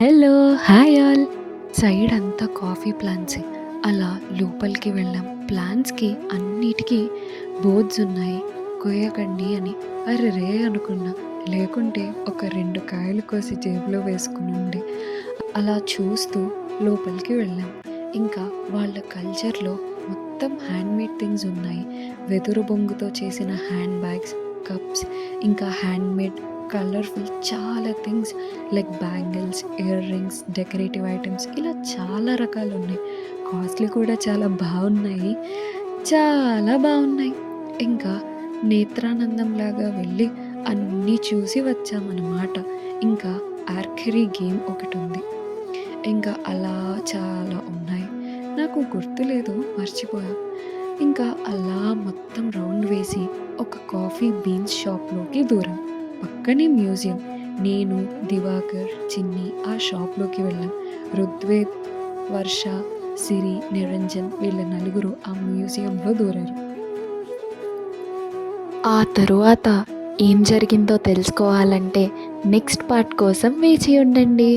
Hello! Hi all. Side అంతా coffee ప్లాంట్సే. అలా లోపలికి వెళ్ళాం. ప్లాంట్స్‌కి అన్నిటికి బోర్డ్స్ ఉన్నాయి. కోయకండి అని. అరెరే! అనుకున్నా. లేకుంటే ఒక 2 కాయలు కోసి జేబులో వేసుకునుండే. అలా చూస్తూ లోపలికి వెళ్ళాం. ఇంకా వాళ్ళ కల్చర్‌లో మొత్తం హ్యాండ్‌మేడ్ థింగ్స్ ఉన్నాయి. వెదురు బొంగుతో చేసిన హ్యాండ్ బ్యాగ్స్, కప్స్, ఇంకా హ్యాండ్‌మేడ్ కలర్‌ఫుల్ చాలా things like bangles, ear rings, decorative items ఇలా చాలా రకాలున్నాయి. కాస్ట్‌లీ కూడా చాలా బావున్నాయి. చాలా బావున్నాయి. ఇంకా నేత్రానందంలాగా వెళ్ళి అన్నీ చూసి వచ్చామనమాట. ఇంకా ఆర్చరీ గేమ్ ఒకటుంది. ఇంకా అలా చాలా ఉన్నాయి. నాకు గుర్తులేదు, మర్చిపోయా. ఇంకా అలా మొత్తం రౌండ్ వేసి ఒక కాఫీ బీన్స్ షాప్‌లోకి దూరాం. పక్కనే మ్యూజియం. నేను, దివాకర్, చిన్ని ఆ షాప్‌లోకి వెళ్ళాం. రుగ్వేద్, వర్ష, సిరి, నిరంజన్ వీళ్ళ నలుగురు ఆ మ్యూజియంలో దూరారు. ఆ తరువాత ఏం జరిగిందో తెలుసుకోవాలంటే నెక్స్ట్ పార్ట్ కోసం వేచి ఉండండి.